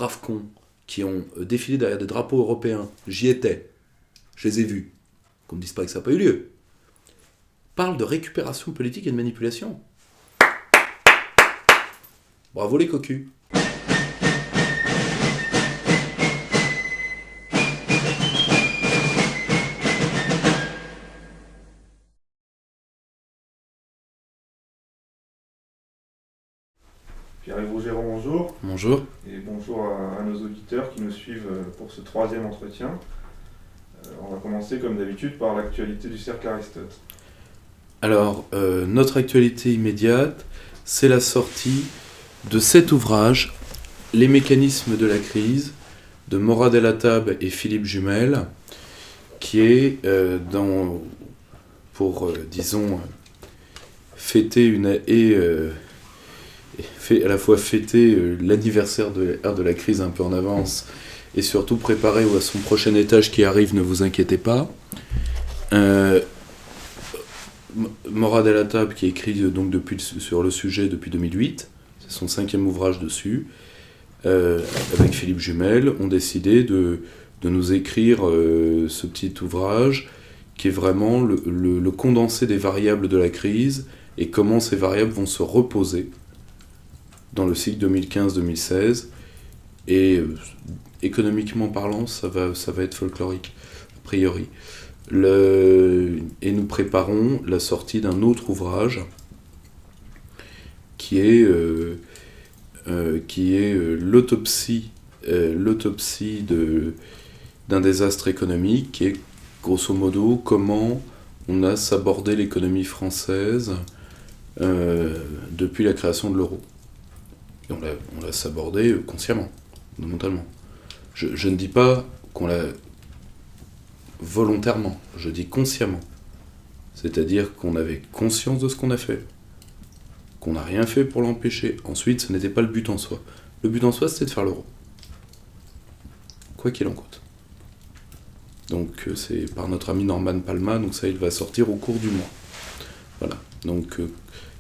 braves cons qui ont défilé derrière des drapeaux européens, j'y étais, je les ai vus, qu'on ne dise pas que ça n'a pas eu lieu, parlent de récupération politique et de manipulation. Bravo les cocus. Pierre-Yves Rougeron, bonjour. Bonjour. Et bonjour à nos auditeurs qui nous suivent pour ce troisième entretien. On va commencer comme d'habitude par l'actualité du Cercle Aristote. Alors, notre actualité immédiate, c'est la sortie de cet ouvrage, Les mécanismes de la crise, de Morad El-Attab et Philippe Jumel, qui est fêter à la fois fêter l'anniversaire de l'ère de la crise un peu en avance et surtout préparer à son prochain étage qui arrive, ne vous inquiétez pas. Morad El-Attab qui écrit donc sur le sujet depuis 2008, c'est son 5e ouvrage dessus, avec Philippe Jumel, ont décidé de nous écrire ce petit ouvrage qui est vraiment le condensé des variables de la crise et comment ces variables vont se reposer dans le cycle 2015-2016, et économiquement parlant, ça va être folklorique, a priori. Et nous préparons la sortie d'un autre ouvrage qui est l'autopsie d'un désastre économique, qui est grosso modo comment on a sabordé l'économie française depuis la création de l'euro. Et on l'a sabordé consciemment, fondamentalement. Je ne dis pas qu'on l'a volontairement, je dis consciemment. C'est-à-dire qu'on avait conscience de ce qu'on a fait, qu'on n'a rien fait pour l'empêcher. Ensuite, ce n'était pas le but en soi. Le but en soi, c'était de faire l'euro. Quoi qu'il en coûte. Donc c'est par notre ami Norman Palma, donc ça il va sortir au cours du mois. Voilà. Donc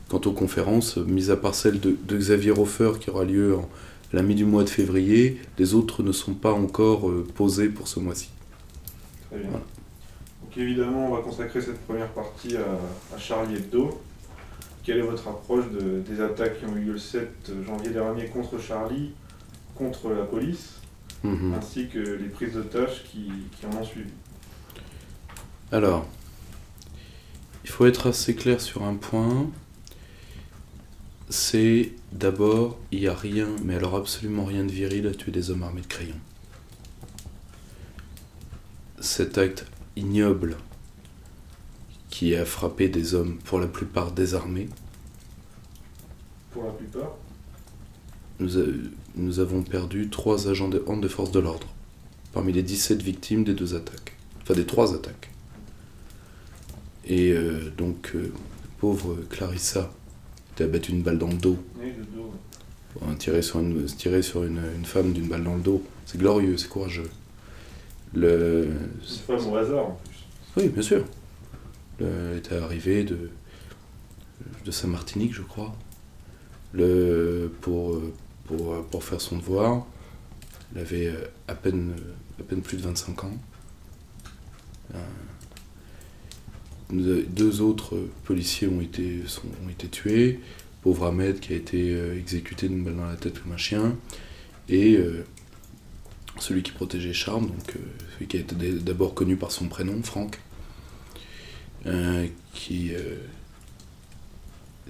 quant aux conférences, mis à part celle de Xavier Hofer qui aura lieu à la mi du mois de février, les autres ne sont pas encore posées pour ce mois-ci. Très bien. Voilà. Donc évidemment, on va consacrer cette première partie à Charlie Hebdo. Quelle est votre approche des attaques qui ont eu lieu le 7 janvier dernier contre Charlie, contre la police, ainsi que les prises d'otages qui en ont suivi? Alors, il faut être assez clair sur un point. C'est d'abord, il n'y a rien, mais alors absolument rien de viril à tuer des hommes armés de crayons. Cet acte ignoble qui a frappé des hommes pour la plupart désarmés. Pour la plupart. Nous avons perdu 3 agents de force de l'ordre, parmi les 17 victimes des 2 attaques. Enfin, des 3 attaques. Et pauvre Clarissa, qui a battu une balle dans le dos. Oui, le dos. Pour tirer sur une femme d'une balle dans le dos. C'est glorieux, c'est courageux. Une femme au hasard, en plus. Oui, bien sûr. Elle était arrivée de Saint-Martinique, je crois. Pour faire son devoir. Elle avait à peine plus de 25 ans. 2 autres policiers ont été tués. Pauvre Ahmed qui a été exécuté d'une balle dans la tête comme un chien. Et celui qui protégeait Charles, donc celui qui a été d'abord connu par son prénom, Franck,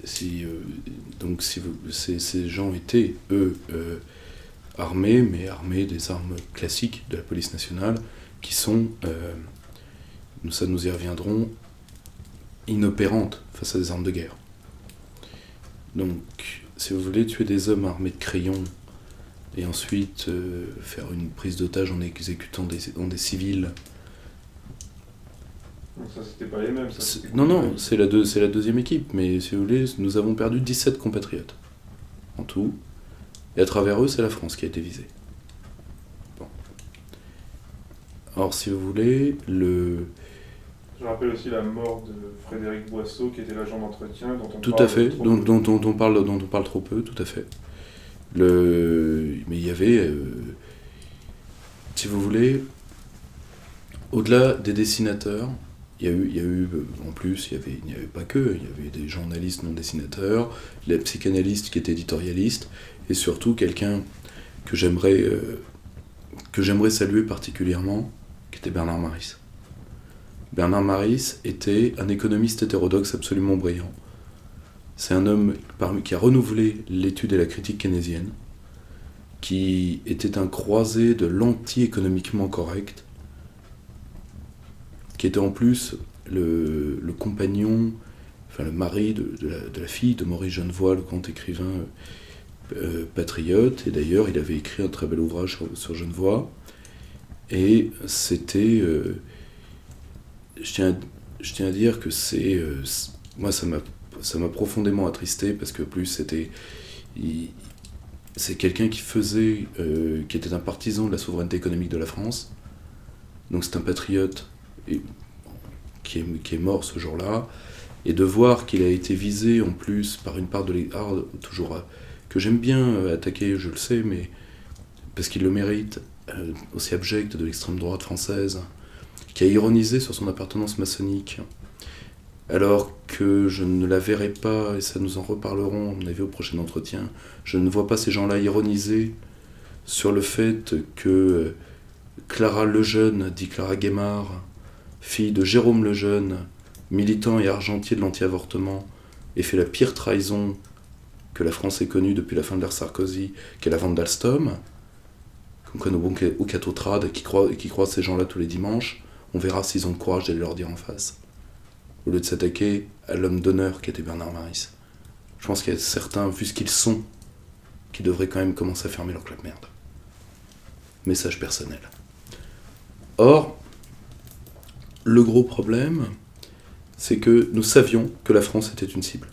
ces gens étaient, eux, armés, mais armés des armes classiques de la police nationale, qui sont, ça nous y reviendrons, inopérantes face à des armes de guerre. Donc, si vous voulez tuer des hommes armés de crayons, et ensuite faire une prise d'otage en exécutant des civils. Donc ça, c'était pas les mêmes, ça? Non, c'est la deuxième équipe, mais si vous voulez, nous avons perdu 17 compatriotes, en tout, et à travers eux, c'est la France qui a été visée. Bon. Alors, si vous voulez, Je rappelle aussi la mort de Frédéric Boisseau, qui était l'agent d'entretien, dont on tout parle à fait, trop peu. dont on parle trop peu, tout à fait. Mais il y avait, si vous voulez, au-delà des dessinateurs, il y a eu en plus, il n'y avait pas que, il y avait des journalistes non dessinateurs, les psychanalystes qui étaient éditorialistes, et surtout quelqu'un que j'aimerais saluer particulièrement, qui était Bernard Maris. Bernard Maris était un économiste hétérodoxe absolument brillant. C'est un homme qui a renouvelé l'étude et la critique keynésienne, qui était un croisé de l'anti-économiquement correct, qui était en plus le compagnon, enfin le mari de la fille de Maurice Genevoix, le grand écrivain patriote, et d'ailleurs il avait écrit un très bel ouvrage sur Genevoix, et c'était... je tiens à dire que moi ça m'a profondément attristé, parce que plus c'est quelqu'un qui était un partisan de la souveraineté économique de la France, donc c'est un patriote qui est mort ce jour-là, et de voir qu'il a été visé en plus par une part de l'État, toujours que j'aime bien attaquer, je le sais, mais parce qu'il le mérite, aussi abject de l'extrême droite française, qui a ironisé sur son appartenance maçonnique, alors que je ne la verrai pas, et ça nous en reparlerons à mon avis au prochain entretien, je ne vois pas ces gens-là ironiser sur le fait que Clara Lejeune, dit Clara Guémard, fille de Jérôme Lejeune, militant et argentier de l'anti-avortement, ait fait la pire trahison que la France ait connue depuis la fin de l'ère Sarkozy, qu'est la vente d'Alstom, comme quoi nos bons ou catotrades qui croisent ces gens-là tous les dimanches, on verra s'ils ont le courage d'aller leur dire en face, au lieu de s'attaquer à l'homme d'honneur qui était Bernard Maris. Je pense qu'il y a certains, vu ce qu'ils sont, qui devraient quand même commencer à fermer leur clap-merde. Message personnel. Or, le gros problème, c'est que nous savions que la France était une cible.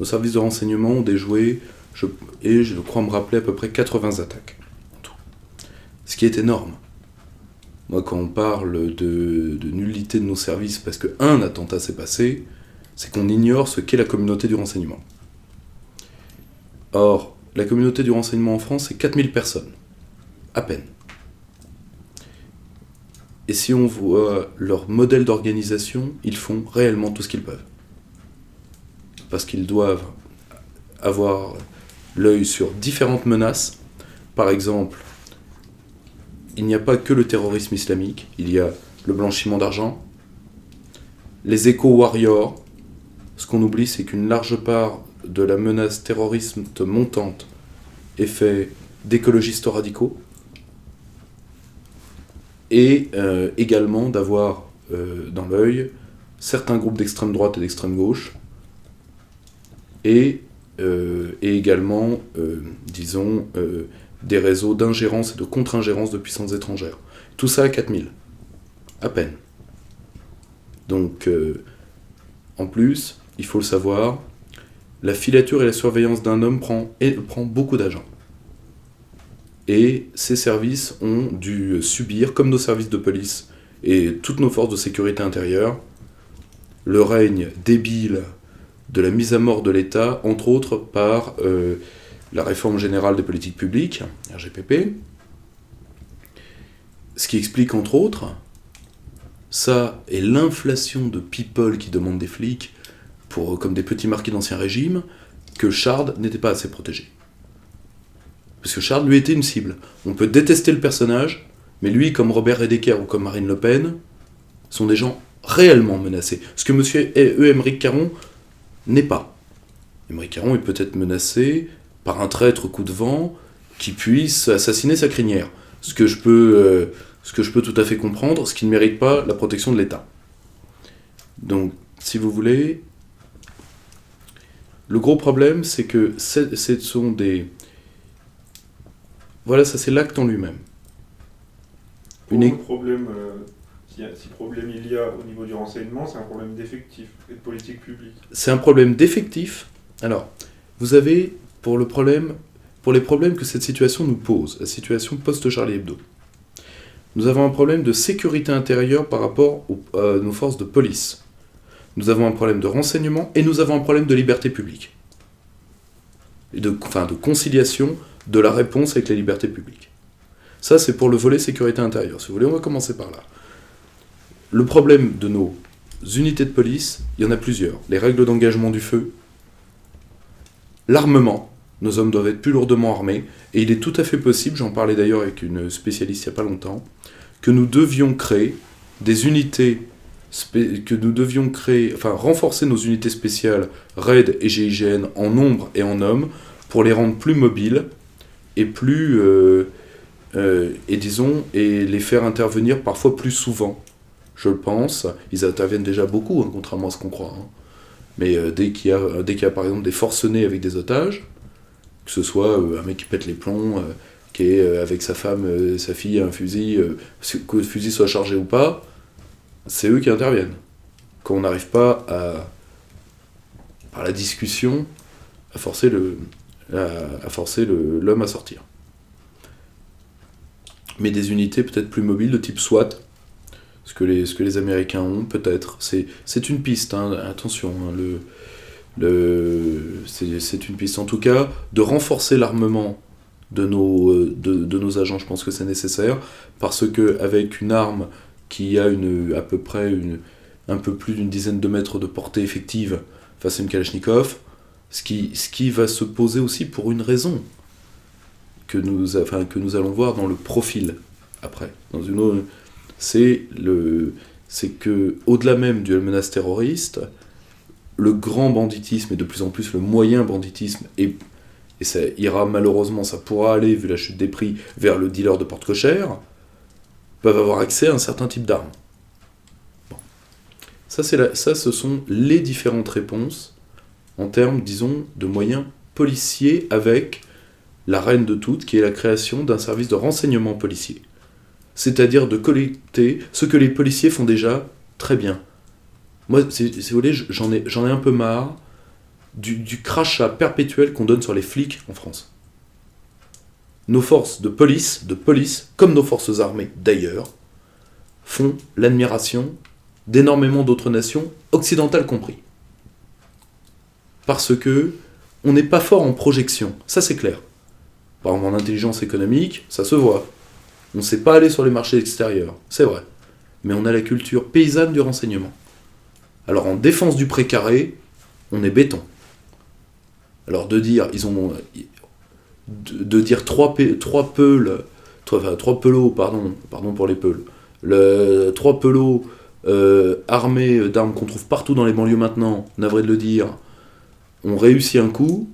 Nos services de renseignement ont déjoué, et je crois me rappeler, à peu près 80 attaques. En tout. Ce qui est énorme. Moi, quand on parle de nullité de nos services parce qu'un attentat s'est passé, c'est qu'on ignore ce qu'est la communauté du renseignement. Or, la communauté du renseignement en France, c'est 4000 personnes. À peine. Et si on voit leur modèle d'organisation, ils font réellement tout ce qu'ils peuvent. Parce qu'ils doivent avoir l'œil sur différentes menaces. Par exemple, il n'y a pas que le terrorisme islamique, il y a le blanchiment d'argent, les éco-warriors. Ce qu'on oublie, c'est qu'une large part de la menace terroriste montante est faite d'écologistes radicaux, et également d'avoir dans l'œil certains groupes d'extrême droite et d'extrême gauche, et également, disons, des réseaux d'ingérence et de contre-ingérence de puissances étrangères. Tout ça à 4000, à peine. Donc, en plus, il faut le savoir, la filature et la surveillance d'un homme prend beaucoup d'argent. Et ces services ont dû subir, comme nos services de police et toutes nos forces de sécurité intérieure, le règne débile de la mise à mort de l'État, entre autres par la réforme générale des politiques publiques, RGPP, ce qui explique entre autres, ça et l'inflation de people qui demandent des flics, comme des petits marquis d'Ancien Régime, que Chard n'était pas assez protégé. Parce que Chard, lui, était une cible. On peut détester le personnage, mais lui, comme Robert Redeker ou comme Marine Le Pen, sont des gens réellement menacés. Ce que M. Émeric Caron n'est pas. Émeric Caron est peut-être menacé par un traître coup de vent qui puisse assassiner sa crinière. Ce que je peux tout à fait comprendre, ce qui ne mérite pas la protection de l'État. Donc, si vous voulez, le gros problème, c'est que ce sont des... Voilà, ça c'est l'acte en lui-même. Si problème il y a au niveau du renseignement, c'est un problème d'effectif et de politique publique. C'est un problème d'effectif. Alors, vous avez, pour les problèmes que cette situation nous pose, la situation post-Charlie Hebdo, nous avons un problème de sécurité intérieure par rapport à nos forces de police. Nous avons un problème de renseignement et nous avons un problème de liberté publique. de conciliation de la réponse avec les libertés publiques. Ça, c'est pour le volet sécurité intérieure. Si vous voulez, on va commencer par là. Le problème de nos unités de police, il y en a plusieurs. Les règles d'engagement du feu, l'armement, nos hommes doivent être plus lourdement armés, et il est tout à fait possible, j'en parlais d'ailleurs avec une spécialiste il n'y a pas longtemps, que nous devions créer des unités, renforcer nos unités spéciales RAID et GIGN en nombre et en hommes, pour les rendre plus mobiles, et et les faire intervenir parfois plus souvent. Je le pense, ils interviennent déjà beaucoup, hein, contrairement à ce qu'on croit. Hein. Mais dès qu'il y a par exemple des forcenés avec des otages, que ce soit un mec qui pète les plombs, qui est avec sa femme, sa fille, un fusil, que le fusil soit chargé ou pas, c'est eux qui interviennent. Quand on n'arrive pas par la discussion, à forcer l'homme à sortir. Mais des unités peut-être plus mobiles de type SWAT, ce que les Américains ont, peut-être. C'est une piste, hein, attention. Hein, c'est une piste. En tout cas, de renforcer l'armement de nos agents, je pense que c'est nécessaire, parce qu'avec une arme qui a à peu près un peu plus d'une dizaine de mètres de portée effective face à une Kalachnikov, ce qui va se poser aussi pour une raison que nous allons voir dans le profil après. Dans une autre, c'est que au-delà même de la menace terroriste, le grand banditisme et de plus en plus le moyen banditisme et ça ira malheureusement, ça pourra aller vu la chute des prix vers le dealer de porte cochère, peuvent avoir accès à un certain type d'armes. Bon. Ça, ce sont les différentes réponses en termes, disons, de moyens policiers avec la reine de toutes, qui est la création d'un service de renseignement policier. C'est-à-dire de collecter ce que les policiers font déjà très bien. Moi, si vous voulez, j'en ai un peu marre du crachat perpétuel qu'on donne sur les flics en France. Nos forces de police, comme nos forces armées d'ailleurs, font l'admiration d'énormément d'autres nations, occidentales compris. Parce que on n'est pas fort en projection, ça c'est clair. Par exemple, en intelligence économique, ça se voit. On ne sait pas aller sur les marchés extérieurs, c'est vrai. Mais on a la culture paysanne du renseignement. Alors en défense du précaré, on est béton. Alors de dire trois pelots, pardon pour les peuls, trois pelots armés d'armes qu'on trouve partout dans les banlieues maintenant, navré de le dire, ont réussi un coup,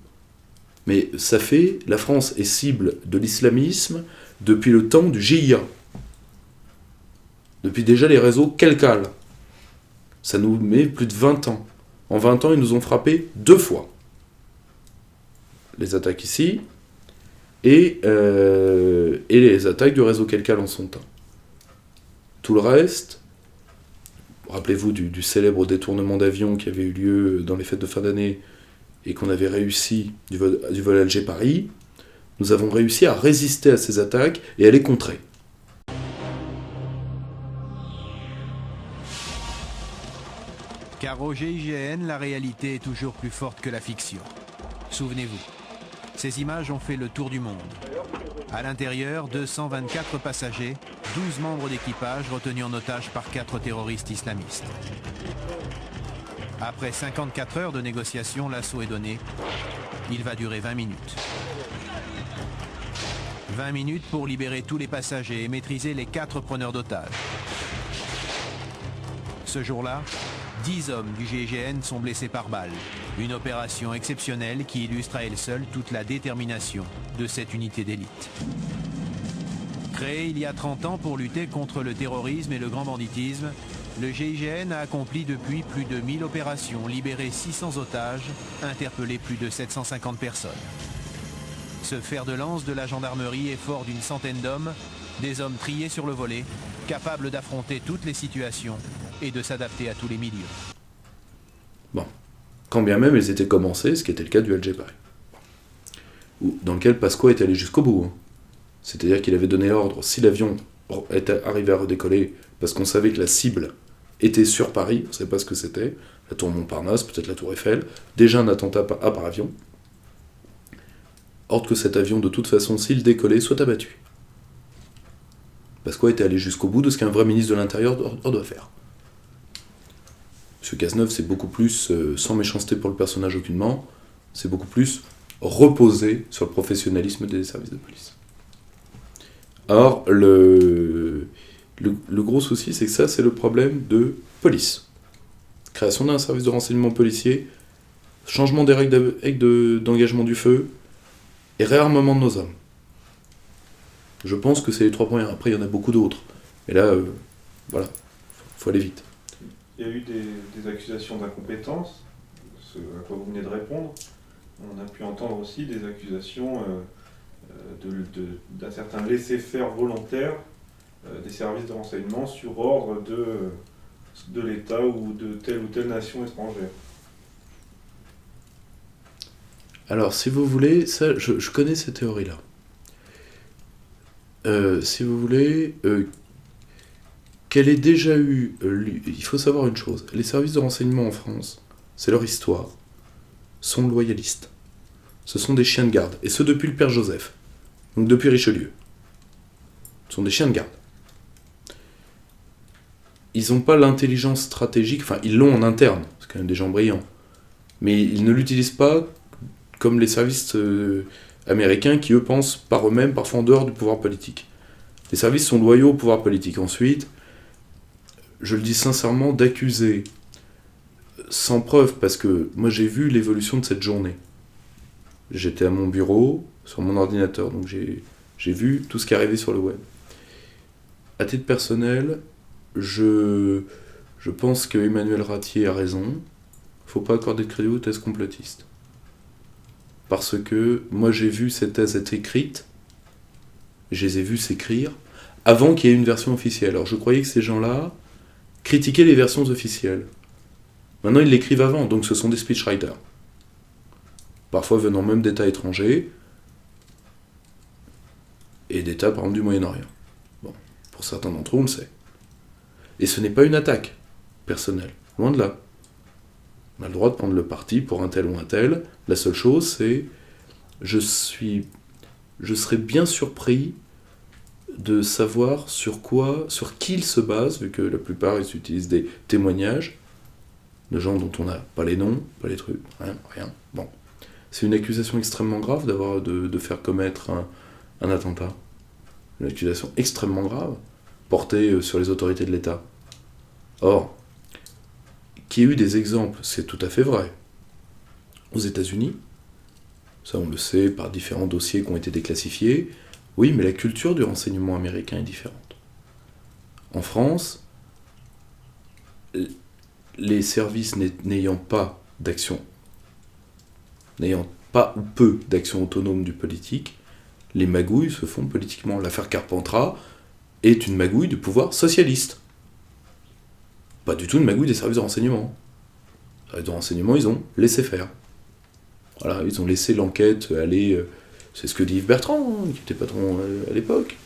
mais ça fait, la France est cible de l'islamisme depuis le temps du GIA. Depuis déjà les réseaux Kelkal. Ça nous met plus de 20 ans. En 20 ans, ils nous ont frappé 2 fois. Les attaques ici, et les attaques du réseau Kelkal en son temps. Tout le reste, rappelez-vous du célèbre détournement d'avion qui avait eu lieu dans les fêtes de fin d'année, et qu'on avait réussi du vol Alger-Paris, nous avons réussi à résister à ces attaques et à les contrer. Car au GIGN, la réalité est toujours plus forte que la fiction. Souvenez-vous, ces images ont fait le tour du monde. À l'intérieur, 224 passagers, 12 membres d'équipage retenus en otage par 4 terroristes islamistes. Après 54 heures de négociations, l'assaut est donné. Il va durer 20 minutes. 20 minutes pour libérer tous les passagers et maîtriser les 4 preneurs d'otages. Ce jour-là, 10 hommes du GIGN sont blessés par balle. Une opération exceptionnelle qui illustre à elle seule toute la détermination de cette unité d'élite. Créé il y a 30 ans pour lutter contre le terrorisme et le grand banditisme, le GIGN a accompli depuis plus de 1000 opérations, libéré 600 otages, interpellé plus de 750 personnes. Ce fer de lance de la gendarmerie est fort d'une centaine d'hommes, des hommes triés sur le volet, capables d'affronter toutes les situations et de s'adapter à tous les milieux. Bon, quand bien même ils étaient commencés, ce qui était le cas du Alger-Paris, dans lequel Pasqua est allé jusqu'au bout. C'est-à-dire qu'il avait donné ordre, si l'avion était arrivé à redécoller, parce qu'on savait que la cible était sur Paris, on ne savait pas ce que c'était, la tour Montparnasse, peut-être la tour Eiffel, déjà un attentat par avion, ordre que cet avion, de toute façon, s'il décollait, soit abattu. Pasqua était allé jusqu'au bout de ce qu'un vrai ministre de l'Intérieur doit faire. M. Cazeneuve, c'est beaucoup plus, sans méchanceté pour le personnage aucunement, c'est beaucoup plus reposé sur le professionnalisme des services de police. Or, le gros souci, c'est que ça, c'est le problème de police. Création d'un service de renseignement policier, changement des règles d'engagement du feu, et réarmement de nos hommes. Je pense que c'est les 3 premiers. Après, il y en a beaucoup d'autres. Et là, voilà, faut aller vite. Il y a eu des accusations d'incompétence, ce à quoi vous venez de répondre. On a pu entendre aussi des accusations d'un certain laisser-faire volontaire des services de renseignement sur ordre de l'État ou de telle nation étrangère. Alors, si vous voulez, ça, je connais ces théories-là. Si vous voulez, qu'elle ait déjà eu... il faut savoir une chose, les services de renseignement en France, c'est leur histoire, sont loyalistes. Ce sont des chiens de garde, et ce depuis le père Joseph, donc depuis Richelieu. Ce sont des chiens de garde. Ils n'ont pas l'intelligence stratégique, enfin ils l'ont en interne, c'est quand même des gens brillants, mais ils ne l'utilisent pas comme les services américains qui, eux, pensent par eux-mêmes, parfois en dehors du pouvoir politique. Les services sont loyaux au pouvoir politique. Ensuite, je le dis sincèrement, d'accuser sans preuve, parce que moi j'ai vu l'évolution de cette journée. J'étais à mon bureau, sur mon ordinateur, donc j'ai vu tout ce qui arrivait sur le web. À titre personnel, je pense que Emmanuel Ratier a raison. Il ne faut pas accorder de crédit aux thèses complotistes. Parce que moi j'ai vu ces thèses être écrites, je les ai vues s'écrire, avant qu'il y ait une version officielle. Alors je croyais que ces gens-là critiquaient les versions officielles. Maintenant ils l'écrivent avant, donc ce sont des speechwriters. Parfois venant même d'États étrangers, et d'États par exemple du Moyen-Orient. Bon, pour certains d'entre eux on le sait. Et ce n'est pas une attaque personnelle, loin de là. On a le droit de prendre le parti pour un tel ou un tel. La seule chose, c'est je serais bien surpris de savoir sur qui ils se basent, vu que la plupart ils utilisent des témoignages de gens dont on n'a pas les noms, pas les trucs, rien. Bon, c'est une accusation extrêmement grave de faire commettre un attentat. Une accusation extrêmement grave portée sur les autorités de l'État. Or, qu'il y ait eu des exemples, c'est tout à fait vrai. Aux États-Unis, ça on le sait par différents dossiers qui ont été déclassifiés, oui, mais la culture du renseignement américain est différente. En France, les services n'ayant pas d'action, n'ayant pas ou peu d'action autonome du politique, les magouilles se font politiquement. L'affaire Carpentras est une magouille du pouvoir socialiste. Pas du tout une magouille des services de renseignement. Les services de renseignement, ils ont laissé faire. Voilà, ils ont laissé l'enquête aller... c'est ce que dit Yves Bertrand, qui était patron à l'époque.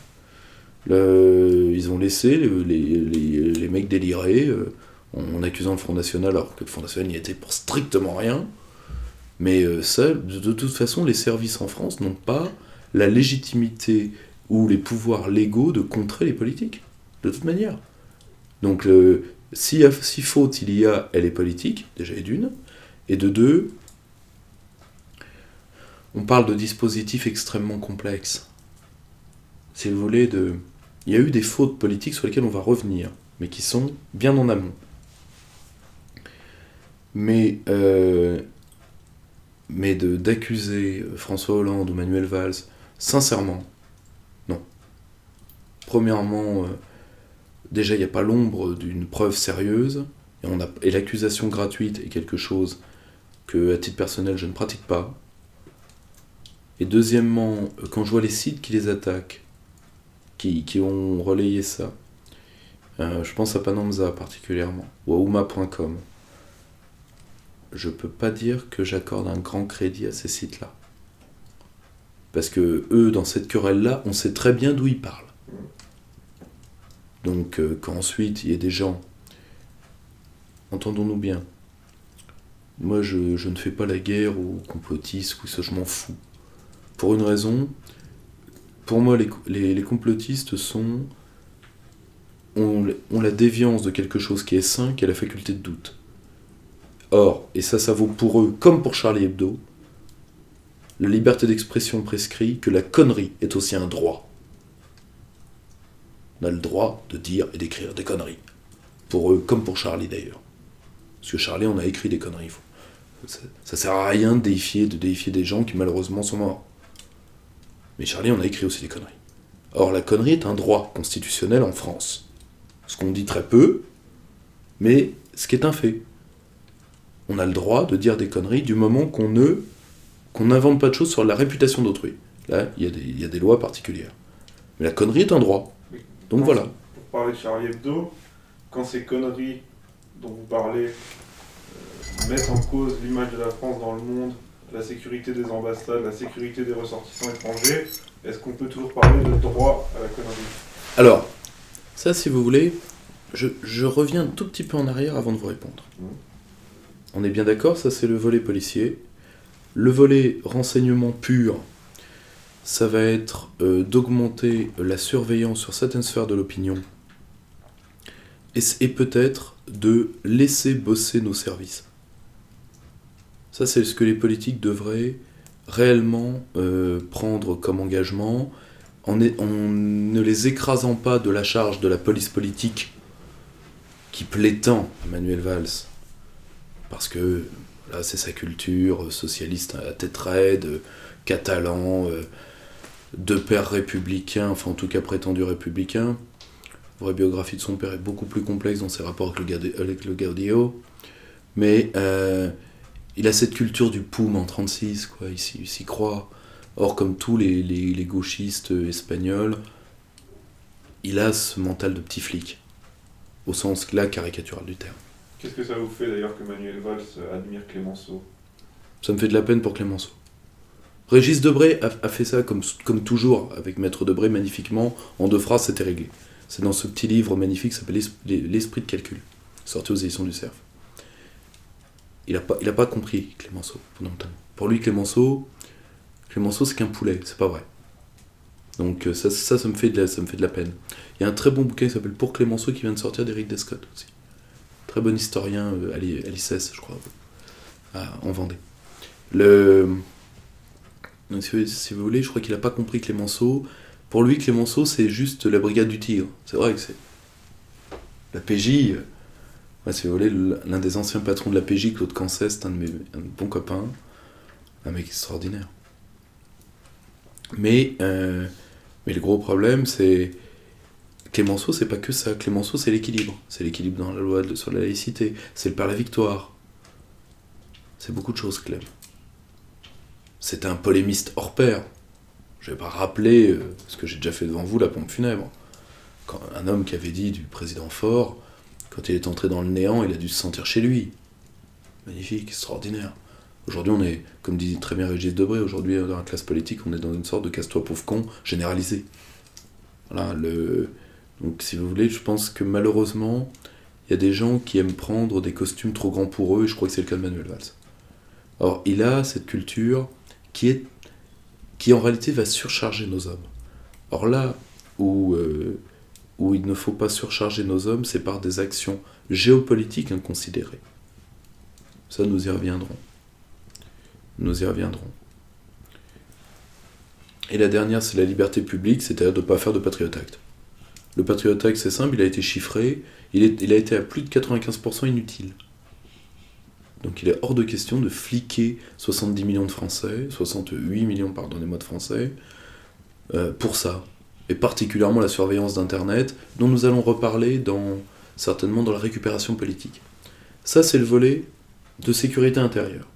Ils ont laissé les mecs délirer en accusant le Front National, alors que le Front National n'y était pour strictement rien. Mais ça, de toute façon, les services en France n'ont pas la légitimité ou les pouvoirs légaux de contrer les politiques, de toute manière. Donc, si faute il y a, elle est politique, déjà et d'une, et de deux, on parle de dispositifs extrêmement complexes. Si vous voulez, il y a eu des fautes politiques sur lesquelles on va revenir, mais qui sont bien en amont. Mais d'accuser François Hollande ou Manuel Valls, sincèrement, non. Premièrement, déjà, il n'y a pas l'ombre d'une preuve sérieuse, et l'accusation gratuite est quelque chose que, à titre personnel, je ne pratique pas. Et deuxièmement, quand je vois les sites qui les attaquent, qui ont relayé ça, je pense à Panamza particulièrement, ou à Ouma.com, je peux pas dire que j'accorde un grand crédit à ces sites-là. Parce que eux, dans cette querelle-là, on sait très bien d'où ils parlent. Donc, qu'ensuite, il y ait des gens... Entendons-nous bien. Moi, je ne fais pas la guerre aux complotistes, ou ça, je m'en fous. Pour une raison, pour moi, les complotistes ont la déviance de quelque chose qui est sain, qui est la faculté de doute. Or, et ça vaut pour eux comme pour Charlie Hebdo, la liberté d'expression prescrit que la connerie est aussi un droit. On a le droit de dire et d'écrire des conneries. Pour eux, comme pour Charlie d'ailleurs. Parce que Charlie, on a écrit des conneries. Ça sert à rien de déifier des gens qui malheureusement sont morts. Mais Charlie, on a écrit aussi des conneries. Or, la connerie est un droit constitutionnel en France. Ce qu'on dit très peu, mais ce qui est un fait. On a le droit de dire des conneries du moment qu'on n'invente pas de choses sur la réputation d'autrui. Là, il y a des lois particulières. Mais la connerie est un droit. Donc voilà. Pour parler de Charlie Hebdo, quand ces conneries dont vous parlez mettent en cause l'image de la France dans le monde, la sécurité des ambassades, la sécurité des ressortissants étrangers, est-ce qu'on peut toujours parler de droit à la connerie ? Alors, ça, si vous voulez, je reviens un tout petit peu en arrière avant de vous répondre. On est bien d'accord, ça c'est le volet policier. Le volet renseignement pur, ça va être d'augmenter la surveillance sur certaines sphères de l'opinion et peut-être de laisser bosser nos services. Ça, c'est ce que les politiques devraient réellement prendre comme engagement, en ne les écrasant pas de la charge de la police politique qui plaît tant à Manuel Valls, parce que là, c'est sa culture socialiste à tête raide, catalan, de père républicain, enfin en tout cas prétendu républicain. La vraie biographie de son père est beaucoup plus complexe dans ses rapports avec le Gaudio, mais il a cette culture du poum en 36, quoi, il s'y croit. Or, comme tous les gauchistes espagnols, il a ce mental de petit flic, au sens là caricatural du terme. Qu'est-ce que ça vous fait d'ailleurs que Manuel Valls admire Clémenceau ? Ça me fait de la peine pour Clémenceau. Régis Debray a fait ça comme toujours, avec Maître Debray, magnifiquement, en 2 phrases, c'était réglé. C'est dans ce petit livre magnifique qui s'appelle L'Esprit de calcul, sorti aux éditions du Cerf. Il a pas compris Clémenceau, fondamentalement. Pour lui, Clémenceau c'est qu'un poulet, c'est pas vrai. Donc ça me fait de la peine. Il y a un très bon bouquin qui s'appelle Pour Clémenceau qui vient de sortir d'Éric Descott aussi. Très bon historien à l'ICES, je crois, en Vendée. Donc, si vous voulez, je crois qu'il n'a pas compris Clémenceau. Pour lui, Clémenceau, c'est juste la brigade du Tigre. C'est vrai que c'est... La PJ... si vous voulez, l'un des anciens patrons de la PJ, Claude Cancès, un de mes bons copains. Un mec extraordinaire. Mais le gros problème, c'est... Clémenceau, c'est pas que ça. Clémenceau, c'est l'équilibre. C'est l'équilibre dans la loi sur la laïcité. C'est le père la victoire. C'est beaucoup de choses, Clem. C'est un polémiste hors pair. Je vais pas rappeler, ce que j'ai déjà fait devant vous, la pompe funèbre. Quand un homme qui avait dit du président Faure, quand il est entré dans le néant, il a dû se sentir chez lui. Magnifique, extraordinaire. Aujourd'hui, on est, comme dit très bien Régis Debray, aujourd'hui, dans la classe politique, on est dans une sorte de casse-toi pauvre con généralisé. Voilà, donc, si vous voulez, je pense que malheureusement, il y a des gens qui aiment prendre des costumes trop grands pour eux, et je crois que c'est le cas de Manuel Valls. Or, il a cette culture qui en réalité va surcharger nos hommes. Or là où il ne faut pas surcharger nos hommes, c'est par des actions géopolitiques inconsidérées. Ça, nous y reviendrons. Et la dernière, c'est la liberté publique, c'est-à-dire de ne pas faire de Patriot Act. Le Patriot Act, c'est simple, il a été chiffré, il a été à plus de 95% inutile. Donc il est hors de question de fliquer 70 millions de Français, 68 millions, pardonnez-moi, de Français, pour ça. Et particulièrement la surveillance d'Internet, dont nous allons reparler certainement dans la récupération politique. Ça, c'est le volet de sécurité intérieure.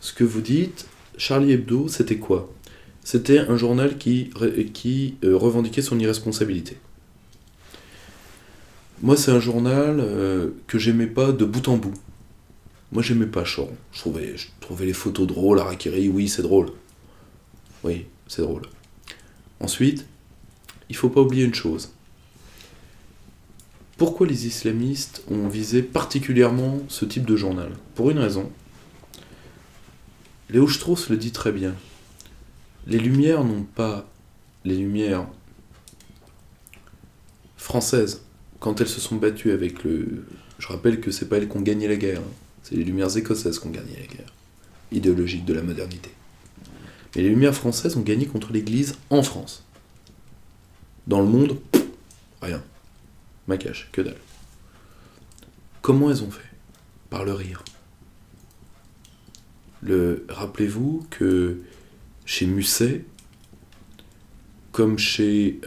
Ce que vous dites, Charlie Hebdo, c'était quoi ? C'était un journal qui revendiquait son irresponsabilité. Moi, c'est un journal que j'aimais pas de bout en bout. Moi, j'aimais pas Choron. Je trouvais les photos drôles, Harakiri, oui, c'est drôle. Oui, c'est drôle. Ensuite, il faut pas oublier une chose. Pourquoi les islamistes ont visé particulièrement ce type de journal ? Pour une raison. Léo Strauss le dit très bien. Les Lumières n'ont pas... Les Lumières françaises, quand elles se sont battues avec le... Je rappelle que c'est pas elles qui ont gagné la guerre, hein. C'est les Lumières écossaises qui ont gagné la guerre idéologique de la modernité. Mais les Lumières françaises ont gagné contre l'Église en France. Dans le monde, rien. Macache, que dalle. Comment elles ont fait ? Par le rire. Rappelez-vous que chez Musset, comme chez...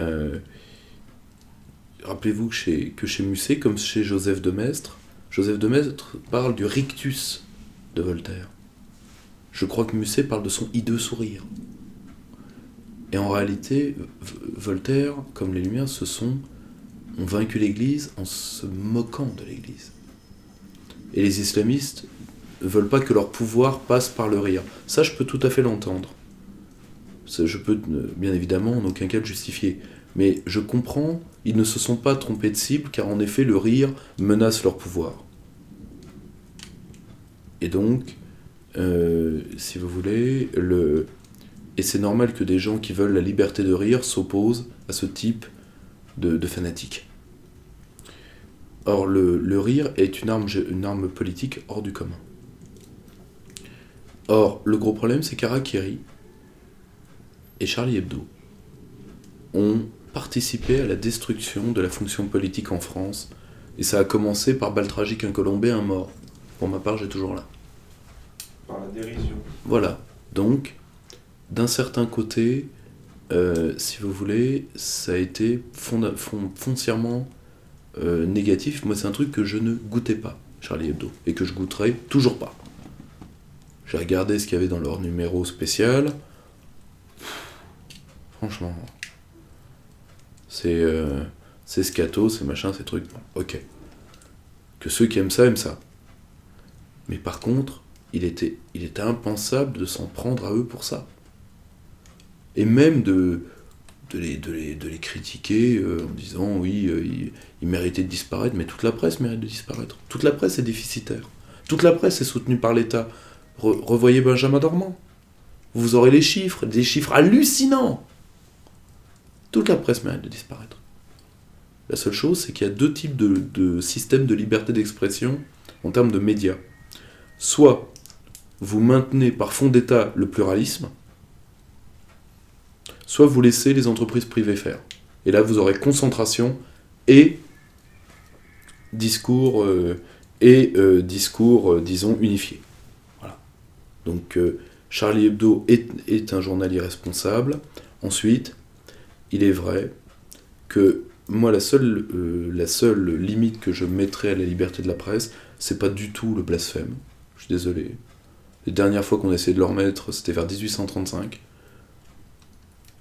rappelez-vous que chez Musset, comme chez Joseph de Maistre parle du rictus de Voltaire. Je crois que Musset parle de son hideux sourire. Et en réalité, Voltaire, comme les Lumières, ont vaincu l'Église en se moquant de l'Église. Et les islamistes ne veulent pas que leur pouvoir passe par le rire. Ça, je peux tout à fait l'entendre. Ça, je peux, bien évidemment, en aucun cas le justifier. Mais je comprends, ils ne se sont pas trompés de cible, car en effet, le rire menace leur pouvoir. Et donc, si vous voulez, et c'est normal que des gens qui veulent la liberté de rire s'opposent à ce type de fanatiques. Or, le rire est une arme politique hors du commun. Or, le gros problème, c'est qu'Harakiri et Charlie Hebdo ont participé à la destruction de la fonction politique en France, et ça a commencé par Bal tragique, un Colombais, un mort. Pour ma part, j'ai toujours là. Par la dérision. Voilà. Donc, d'un certain côté, si vous voulez, ça a été foncièrement négatif. Moi, c'est un truc que je ne goûtais pas, Charlie Hebdo, et que je goûterai toujours pas. J'ai regardé ce qu'il y avait dans leur numéro spécial. Franchement, c'est scato, c'est machin, ces trucs. Bon, ok. Que ceux qui aiment ça. Mais par contre, il était impensable de s'en prendre à eux pour ça. Et même de les critiquer en disant oui, ils méritaient de disparaître, mais toute la presse mérite de disparaître. Toute la presse est déficitaire. Toute la presse est soutenue par l'État. Revoyez Benjamin Dormand. Vous aurez les chiffres, des chiffres hallucinants. Toute la presse mérite de disparaître. La seule chose, c'est qu'il y a deux types de systèmes de liberté d'expression en termes de médias. Soit vous maintenez par fond d'État le pluralisme, soit vous laissez les entreprises privées faire. Et là, vous aurez concentration et discours, disons, unifiés. Voilà. Donc, Charlie Hebdo est un journal irresponsable. Ensuite, il est vrai que moi, la seule limite que je mettrais à la liberté de la presse, c'est pas du tout le blasphème. Je suis désolé. Les dernières fois qu'on a essayé de le remettre, c'était vers 1835.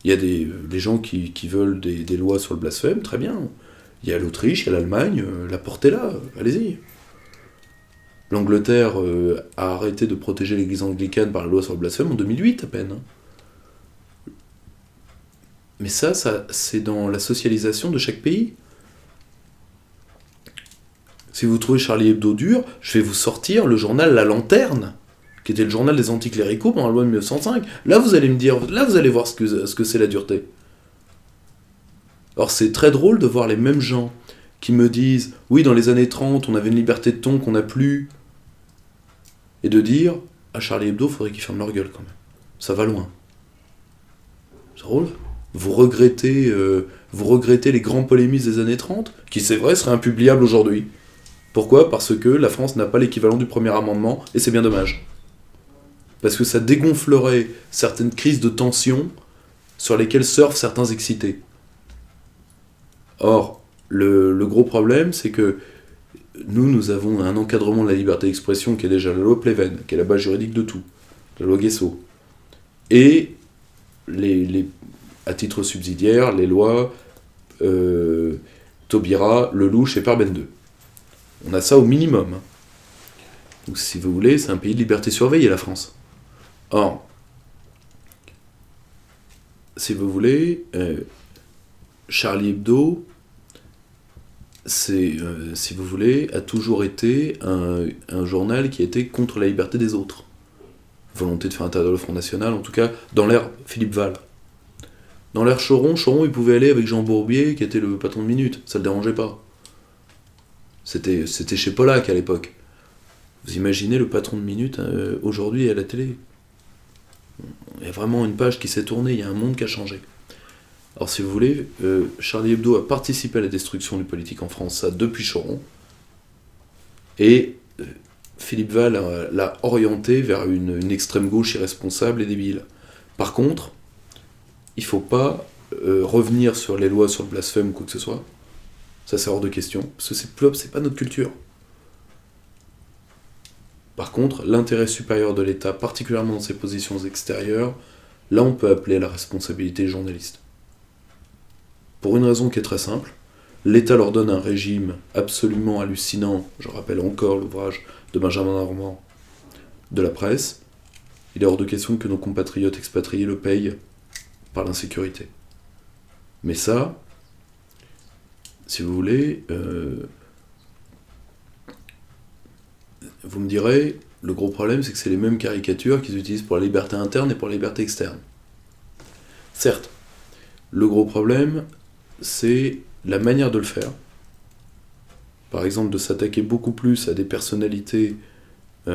Il y a des gens qui veulent des lois sur le blasphème, très bien. Il y a l'Autriche, il y a l'Allemagne, la portez là, allez-y. L'Angleterre a arrêté de protéger l'église anglicane par la loi sur le blasphème en 2008 à peine. Mais ça, c'est dans la socialisation de chaque pays. Si vous trouvez Charlie Hebdo dur, je vais vous sortir le journal La Lanterne, qui était le journal des anticléricaux pendant la loi de 1905. Là, vous allez me dire, là, vous allez voir ce que c'est la dureté. Alors, c'est très drôle de voir les mêmes gens qui me disent « Oui, dans les années 30, on avait une liberté de ton qu'on n'a plus. » Et de dire « À Charlie Hebdo, il faudrait qu'ils ferment leur gueule quand même. Ça va loin. » C'est drôle. Vous regrettez les grands polémistes des années 30, qui, c'est vrai, seraient impubliables aujourd'hui. Pourquoi ? Parce que la France n'a pas l'équivalent du premier amendement, et c'est bien dommage. Parce que ça dégonflerait certaines crises de tension sur lesquelles surfent certains excités. Or, le gros problème, c'est que nous avons un encadrement de la liberté d'expression qui est déjà la loi Pleven, qui est la base juridique de tout, la loi Guesso. Et à titre subsidiaire, les lois Taubira, Lelouch et Perbene 2. On a ça au minimum. Donc, si vous voulez, c'est un pays de liberté surveillée, la France. Or, si vous voulez, Charlie Hebdo, si vous voulez, a toujours été un journal qui a été contre la liberté des autres. volonté de faire interdire le Front National, en tout cas dans l'ère Philippe Val. Dans l'ère Choron, il pouvait aller avec Jean Bourbier, qui était le patron de Minute, ça le dérangeait pas. C'était chez Pollack à l'époque. Vous imaginez le patron de Minute aujourd'hui à la télé. Il y a vraiment une page qui s'est tournée, il y a un monde qui a changé. Alors si vous voulez, Charlie Hebdo a participé à la destruction du politique en France, ça depuis Choron, et Philippe Val l'a orienté vers une extrême gauche irresponsable et débile. Par contre, il ne faut pas revenir sur les lois sur le blasphème ou quoi que ce soit. Ça, c'est hors de question, parce que c'est pas notre culture. Par contre, l'intérêt supérieur de l'État, particulièrement dans ses positions extérieures, là on peut appeler à la responsabilité journaliste. Pour une raison qui est très simple, l'État leur donne un régime absolument hallucinant, je rappelle encore l'ouvrage de Benjamin Normand de la presse, il est hors de question que nos compatriotes expatriés le payent par l'insécurité. Mais ça, si vous voulez, vous me direz, le gros problème c'est que c'est les mêmes caricatures qu'ils utilisent pour la liberté interne et pour la liberté externe. Certes, le gros problème c'est la manière de le faire. Par exemple, de s'attaquer beaucoup plus à des personnalités qui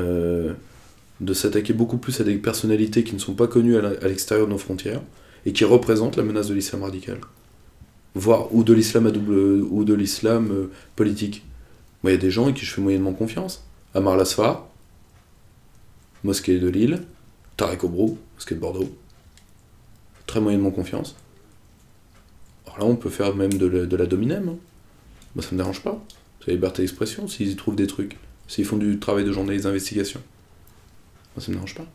ne sont pas connues à l'extérieur de nos frontières et qui représentent la menace de l'islam radical, voire ou de l'islam politique. Moi, il y a des gens à qui je fais moyennement confiance. Amar Lasfar, mosquée de Lille, Tarek Obrou, mosquée de Bordeaux. Très moyennement confiance. Alors là, on peut faire même de la dominem. Hein. Moi, ça me dérange pas. C'est la liberté d'expression, s'ils y trouvent des trucs. S'ils font du travail de journaliste d'investigation. Moi, ça me dérange pas.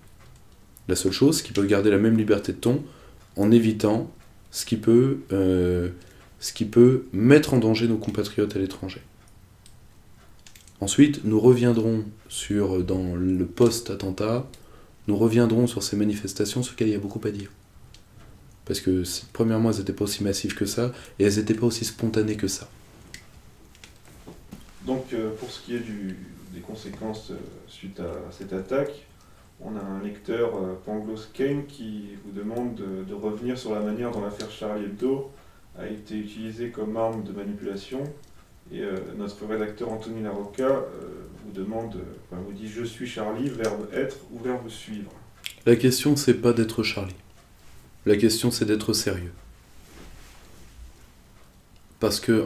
La seule chose, c'est qu'ils peuvent garder la même liberté de ton en évitant ce qui peut mettre en danger nos compatriotes à l'étranger. Ensuite, nous reviendrons dans le post-attentat, nous reviendrons sur ces manifestations sur lesquelles il y a beaucoup à dire. Parce que, premièrement, elles n'étaient pas aussi massives que ça, et elles n'étaient pas aussi spontanées que ça. Donc, pour ce qui est des conséquences suite à cette attaque, on a un lecteur, Pangloss Kane, qui vous demande de revenir sur la manière dont l'affaire Charlie Hebdo a été utilisée comme arme de manipulation. Et notre rédacteur Anthony Larocca vous dit « Je suis Charlie, verbe être ou verbe suivre ». La question, c'est pas d'être Charlie. La question, c'est d'être sérieux. Parce que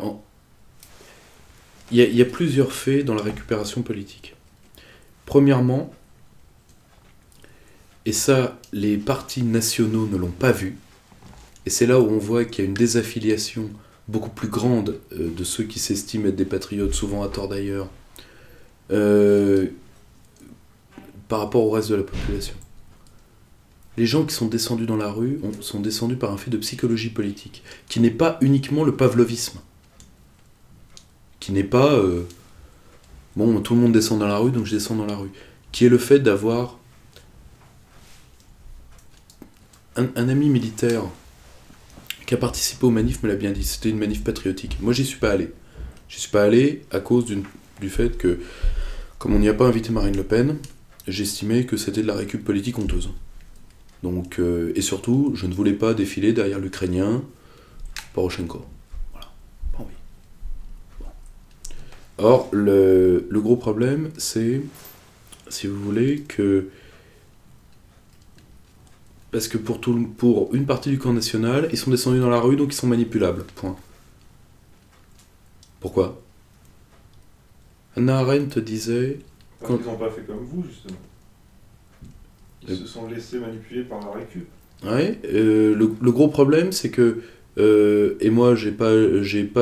il y a plusieurs faits dans la récupération politique. Premièrement, et ça, les partis nationaux ne l'ont pas vu, et c'est là où on voit qu'il y a une désaffiliation beaucoup plus grande de ceux qui s'estiment être des patriotes, souvent à tort d'ailleurs, par rapport au reste de la population. Les gens qui sont descendus dans la rue sont descendus par un fait de psychologie politique, qui n'est pas uniquement le pavlovisme, qui n'est pas tout le monde descend dans la rue, donc je descends dans la rue, qui est le fait d'avoir un ami militaire qui a participé aux manifs me l'a bien dit, c'était une manif patriotique. Moi, j'y suis pas allé. J'y suis pas allé à cause du fait que, comme on n'y a pas invité Marine Le Pen, j'estimais que c'était de la récup politique honteuse. Donc, et surtout, je ne voulais pas défiler derrière l'Ukrainien Poroshenko. Voilà, pas envie. Bon. Or, le gros problème, c'est, si vous voulez, que parce que pour une partie du camp national, ils sont descendus dans la rue, donc ils sont manipulables. Point. Pourquoi ? Hannah Arendt disait... Parce qu'ils n'ont pas fait comme vous, justement. Ils se sont laissés manipuler par la récup. Ouais, le gros problème, c'est que... et moi, j'ai pas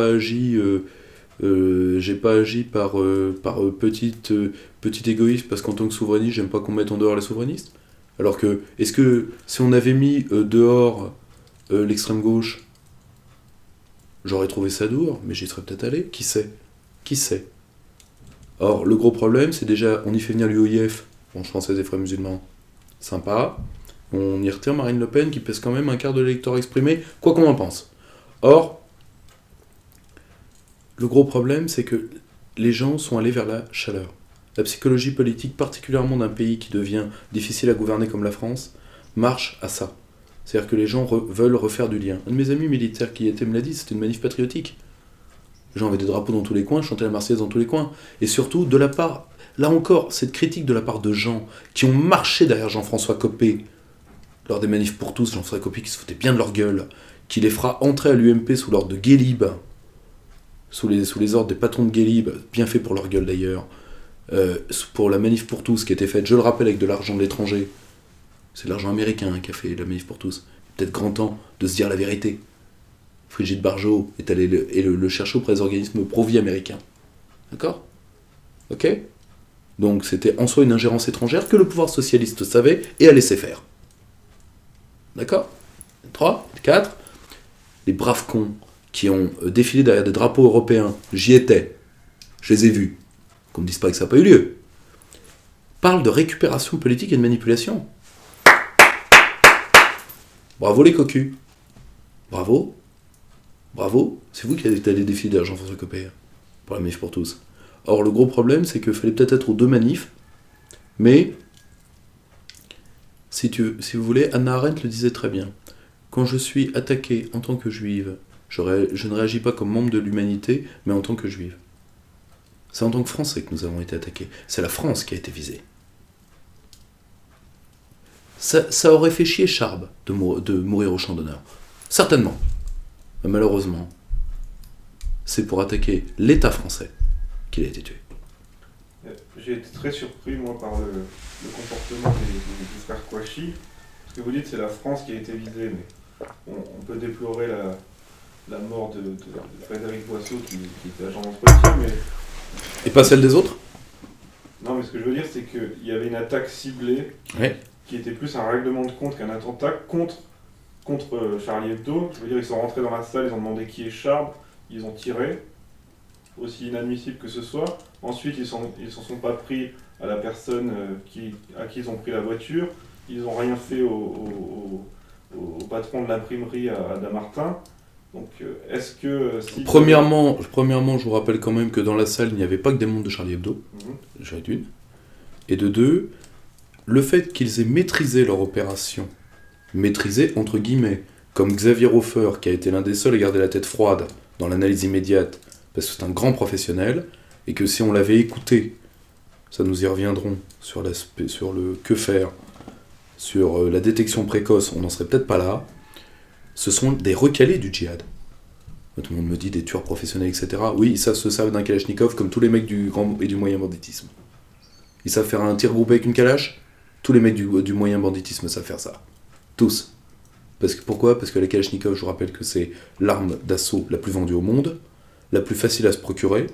agi par petit égoïsme, parce qu'en tant que souverainiste, j'aime pas qu'on mette en dehors les souverainistes. Alors que, est-ce que si on avait mis dehors l'extrême gauche, j'aurais trouvé ça dur, mais j'y serais peut-être allé, qui sait ? Or, le gros problème, c'est déjà, on y fait venir l'UOIF, Branche française des frères musulmans, sympa, on y retire Marine Le Pen, qui pèse quand même un quart de l'électorat exprimé, quoi qu'on en pense. Or, le gros problème, c'est que les gens sont allés vers la chaleur. la psychologie politique, particulièrement d'un pays qui devient difficile à gouverner comme la France, marche à ça. C'est-à-dire que les gens veulent refaire du lien. Un de mes amis militaires qui y était me l'a dit, c'était une manif patriotique. Les gens avaient des drapeaux dans tous les coins, chantaient la Marseillaise dans tous les coins. Et surtout, de la part, là encore, cette critique de la part de gens qui ont marché derrière Jean-François Copé, lors des manifs pour tous, Jean-François Copé qui se foutait bien de leur gueule, qui les fera entrer à l'UMP sous l'ordre de Guélib, sous les ordres des patrons de Guélib, bien fait pour leur gueule d'ailleurs, pour la manif pour tous qui a été faite, je le rappelle, avec de l'argent de l'étranger. C'est de l'argent américain qui a fait la manif pour tous. Peut-être grand temps de se dire la vérité. Brigitte Bardot est allée le chercher auprès des organismes pro-vie américains. D'accord ? Ok ? Donc c'était en soi une ingérence étrangère que le pouvoir socialiste savait et a laissé faire. D'accord ? 3, 4, les braves cons qui ont défilé derrière des drapeaux européens, j'y étais, je les ai vus, qu'on ne dise pas que ça n'a pas eu lieu, parlent de récupération politique et de manipulation. Bravo les cocus. Bravo. Bravo. C'est vous qui avez allé défiler derrière Jean-François Copé pour la manif pour tous. Or, le gros problème, c'est qu'il fallait peut-être être aux deux manifs, mais, si vous voulez, Hannah Arendt le disait très bien. Quand je suis attaquée en tant que juive, je ne réagis pas comme membre de l'humanité, mais en tant que juive. C'est en tant que Français que nous avons été attaqués. C'est la France qui a été visée. Ça aurait fait chier Charb de mourir au champ d'honneur. Certainement. Mais malheureusement, c'est pour attaquer l'État français qu'il a été tué. J'ai été très surpris, moi, par le comportement des frères Kouachi. Ce que vous dites, c'est la France qui a été visée, mais on peut déplorer la mort de Frédéric Boisseau, qui était agent d'entretien, mais... Et pas celle des autres ? Non, mais ce que je veux dire, c'est qu'il y avait une attaque ciblée, ouais, qui était plus un règlement de compte qu'un attentat contre Charlie Hebdo. Je veux dire, ils sont rentrés dans la salle, ils ont demandé qui est Charb, ils ont tiré, aussi inadmissible que ce soit. Ensuite, ils s'en sont pas pris à la personne à qui ils ont pris la voiture. Ils n'ont rien fait au patron de l'imprimerie à Damartin. Donc, est-ce que... Premièrement, je vous rappelle quand même que dans la salle, il n'y avait pas que des membres de Charlie Hebdo, déjà d'une. Et de deux, le fait qu'ils aient maîtrisé leur opération, maîtrisé entre guillemets, comme Xavier Hofer, qui a été l'un des seuls à garder la tête froide dans l'analyse immédiate, parce que c'est un grand professionnel, et que si on l'avait écouté, ça nous y reviendrons, sur le que faire, sur la détection précoce, on n'en serait peut-être pas là. Ce sont des recalés du djihad. Tout le monde me dit des tueurs professionnels, etc. Oui, ils savent se servir d'un kalachnikov comme tous les mecs du grand et du moyen banditisme. Ils savent faire un tir groupé avec une kalash. Tous les mecs du moyen banditisme savent faire ça. Tous. Pourquoi ? Parce que la kalachnikov, je vous rappelle que c'est l'arme d'assaut la plus vendue au monde, la plus facile à se procurer,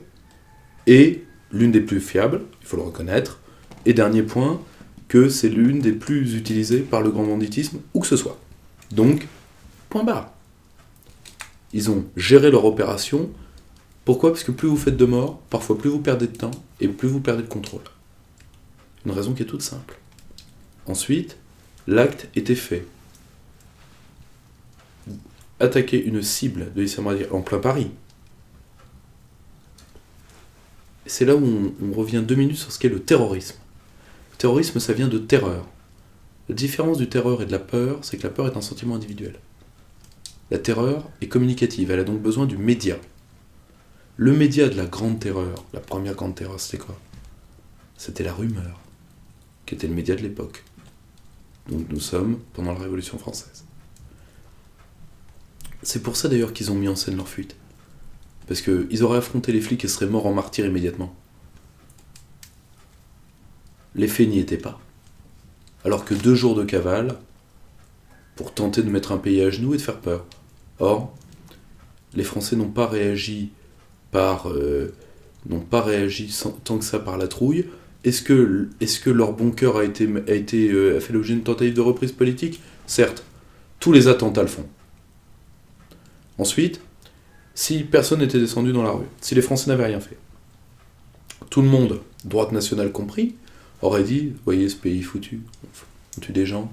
et l'une des plus fiables, il faut le reconnaître. Et dernier point, que c'est l'une des plus utilisées par le grand banditisme, où que ce soit. Donc, point barre. Ils ont géré leur opération. Pourquoi ? Parce que plus vous faites de morts, parfois plus vous perdez de temps, et plus vous perdez de contrôle. Une raison qui est toute simple. Ensuite, l'acte était fait. Attaquer une cible de l'islam radical en plein Paris. Et c'est là où on revient 2 minutes sur ce qu'est le terrorisme. Le terrorisme, ça vient de terreur. La différence du terreur et de la peur, c'est que la peur est un sentiment individuel. La terreur est communicative, elle a donc besoin du média. Le média de la grande terreur, la première grande terreur, c'était quoi ? C'était la rumeur, qui était le média de l'époque. Donc nous sommes pendant la Révolution française. C'est pour ça d'ailleurs qu'ils ont mis en scène leur fuite. Parce qu'ils auraient affronté les flics et seraient morts en martyrs immédiatement. Les faits n'y étaient pas. Alors que 2 jours de cavale, pour tenter de mettre un pays à genoux et de faire peur. Or, les Français n'ont pas réagi tant que ça par la trouille. Est-ce que leur bon cœur a fait l'objet d'une tentative de reprise politique ? Certes, tous les attentats le font. Ensuite, si personne n'était descendu dans la rue, si les Français n'avaient rien fait, tout le monde, droite nationale compris, aurait dit « Voyez ce pays foutu, on tue des gens,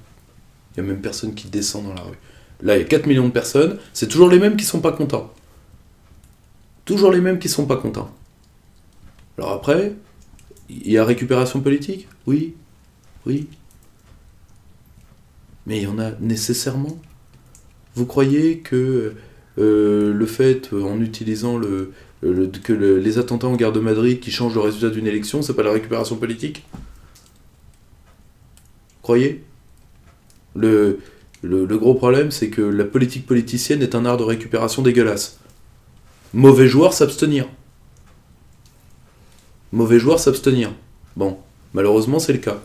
il n'y a même personne qui descend dans la rue. » Là, il y a 4 millions de personnes, c'est toujours les mêmes qui sont pas contents. Toujours les mêmes qui sont pas contents. Alors après, Il y a récupération politique ? Oui. Oui. Mais il y en a nécessairement. Vous croyez que le fait, en utilisant les attentats en gare de Madrid qui changent le résultat d'une élection, c'est pas la récupération politique ? Vous croyez ? Le gros problème, c'est que la politique politicienne est un art de récupération dégueulasse. Mauvais joueur, s'abstenir. Mauvais joueur, s'abstenir. Bon, malheureusement, c'est le cas.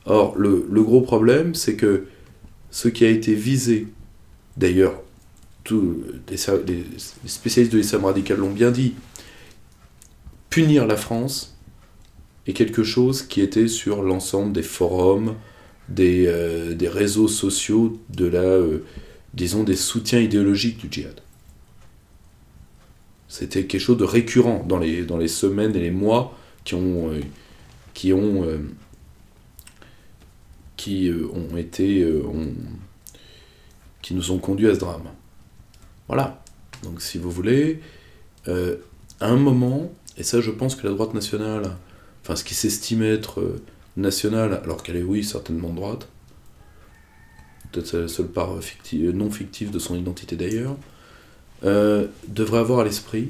Or, le gros problème, c'est que ce qui a été visé, d'ailleurs, les spécialistes de l'islam radical l'ont bien dit, punir la France est quelque chose qui était sur l'ensemble des forums, des réseaux sociaux, disons, des soutiens idéologiques du djihad. C'était quelque chose de récurrent dans les semaines et les mois qui nous ont conduits à ce drame. Voilà. Donc si vous voulez, à un moment, et ça je pense que la droite nationale, enfin ce qui s'estime être nationale, alors qu'elle est oui certainement de droite, peut-être la seule part non fictive de son identité d'ailleurs, devrait avoir à l'esprit,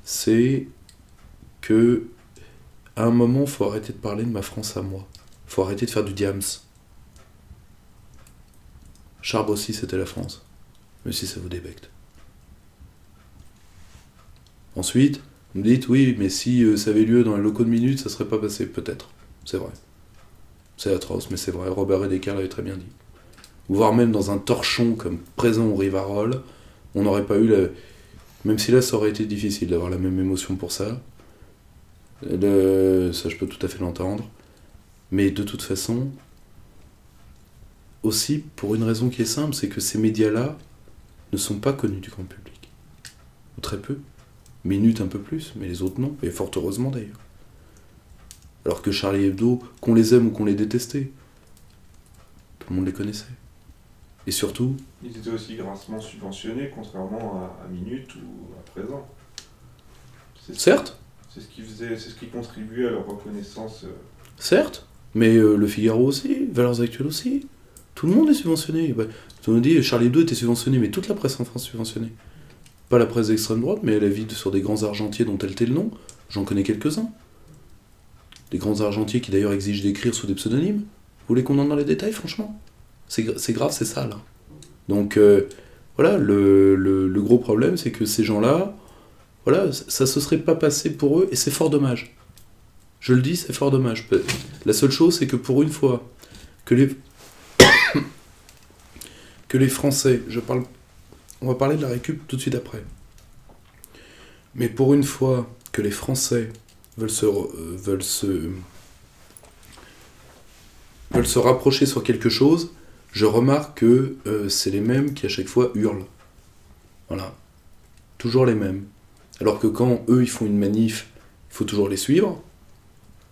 c'est que à un moment, il faut arrêter de parler de ma France à moi. Il faut arrêter de faire du diams. Charb aussi, c'était la France. Mais si ça vous débecte. Ensuite, vous me dites, oui, mais si ça avait lieu dans les locaux de Minute, ça serait pas passé. Peut-être. C'est vrai. C'est atroce, mais c'est vrai. Robert Redeker l'avait très bien dit. Voire même dans un torchon comme présent au Rivarol, on n'aurait pas eu Même si là, ça aurait été difficile d'avoir la même émotion pour ça. Ça, je peux tout à fait l'entendre. Mais de toute façon, aussi, pour une raison qui est simple, c'est que ces médias-là ne sont pas connus du grand public. Ou très peu. Minute un peu plus, mais les autres non. Et fort heureusement d'ailleurs. Alors que Charlie Hebdo, qu'on les aime ou qu'on les détestait, tout le monde les connaissait. Et surtout... Ils étaient aussi grassement subventionnés, contrairement à Minute ou à Présent. Certes. C'est ce qui contribuait à leur reconnaissance. Certes, mais Le Figaro aussi, Valeurs Actuelles aussi. Tout le monde est subventionné. Tout le monde dit Charlie Hebdo était subventionné, mais toute la presse en France est subventionnée. Pas la presse d'extrême droite, mais elle a vie sur des grands argentiers dont elle tait le nom. J'en connais quelques-uns. Des grands argentiers qui d'ailleurs exigent d'écrire sous des pseudonymes. Vous voulez qu'on entre dans les détails, franchement ? C'est grave, c'est ça, là. Donc, voilà, le gros problème, c'est que ces gens-là, voilà, ça se serait pas passé pour eux, et c'est fort dommage. Je le dis, c'est fort dommage. La seule chose, c'est que pour une fois, que les Français, on va parler de la récup tout de suite après, mais pour une fois que les Français veulent se rapprocher sur quelque chose, je remarque que c'est les mêmes qui à chaque fois hurlent. Voilà. Toujours les mêmes. Alors que quand eux ils font une manif, il faut toujours les suivre.